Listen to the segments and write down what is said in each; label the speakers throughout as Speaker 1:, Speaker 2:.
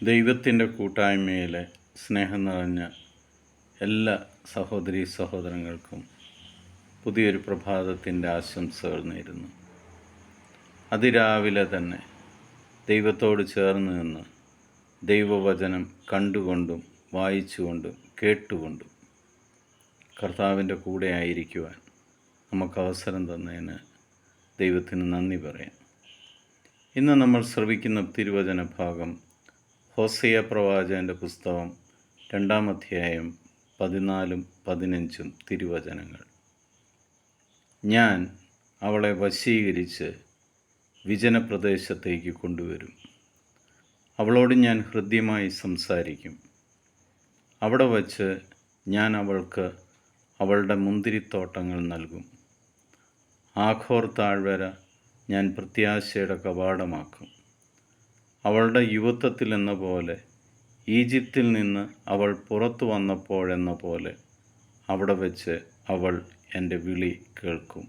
Speaker 1: ദൈവത്തിൻ്റെ കൂട്ടായ്മയിലെ സ്നേഹം നിറഞ്ഞ എല്ലാ സഹോദരീ സഹോദരങ്ങൾക്കും പുതിയൊരു പ്രഭാതത്തിൻ്റെ ആശംസകൾ നേരുന്നു. അതിരാവിലെ തന്നെ ദൈവത്തോട് ചേർന്ന് നിന്ന് ദൈവവചനം കണ്ടുകൊണ്ടും വായിച്ചുകൊണ്ടും കേട്ടുകൊണ്ടും കർത്താവിൻ്റെ കൂടെ ആയിരിക്കുവാൻ നമുക്ക് അവസരം തന്നതിന് ദൈവത്തിന് നന്ദി പറയാം. ഇന്ന് നമ്മൾ ശ്രവിക്കുന്ന തിരുവചന ഭാഗം ഹോസേയ പ്രവാചകൻ്റെ പുസ്തകം 2-ാം അധ്യായം 14-15 തിരുവചനങ്ങൾ. ഞാൻ അവളെ വശീകരിച്ച് വിജനപ്രദേശത്തേക്ക് കൊണ്ടുവരും. അവളോട് ഞാൻ ഹൃദ്യമായി സംസാരിക്കും. അവിടെ വച്ച് ഞാൻ അവൾക്ക് അവളുടെ മുന്തിരിത്തോട്ടങ്ങൾ നൽകും. ആഖോർ താഴ്വര ഞാൻ പ്രത്യാശയുടെ കവാടമാക്കും. അവളുടെ യുവത്വത്തിൽ എന്ന പോലെ, ഈജിപ്തിൽ നിന്ന് അവൾ പുറത്തു വന്നപ്പോഴെന്ന പോലെ അവിടെ വെച്ച് അവൾ എൻ്റെ വിളി കേൾക്കും.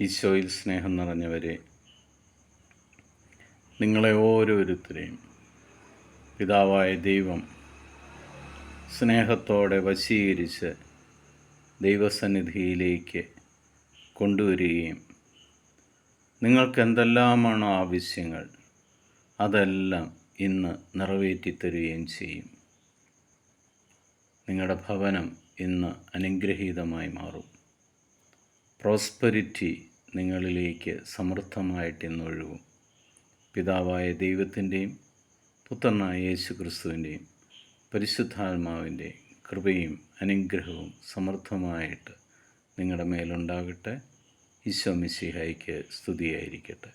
Speaker 1: ഈശോയിൽ സ്നേഹം നിറഞ്ഞവരെ, നിങ്ങളെ ഓരോരുത്തരെയും പിതാവായ ദൈവം സ്നേഹത്തോടെ വശീകരിച്ച് ദൈവസന്നിധിയിലേക്ക് കൊണ്ടുവരികയും നിങ്ങൾക്ക് എന്തെല്ലാമാണോ ആവശ്യങ്ങൾ അതെല്ലാം ഇന്ന് നിറവേറ്റിത്തരുകയും ചെയ്യും. നിങ്ങളുടെ ഭവനം ഇന്ന് അനുഗ്രഹീതമായി മാറും. പ്രോസ്പെരിറ്റി നിങ്ങളിലേക്ക് സമൃദ്ധമായിട്ട് ഇന്ന് ഒഴുകും. പിതാവായ ദൈവത്തിൻ്റെയും പുത്രനായ യേശു ക്രിസ്തുവിൻ്റെയും പരിശുദ്ധാത്മാവിൻ്റെയും കൃപയും അനുഗ്രഹവും സമൃദ്ധമായിട്ട് നിങ്ങളുടെ മേലുണ്ടാകട്ടെ. ഈശോ മിശിഹായ്ക്ക് സ്തുതിയായിരിക്കട്ടെ.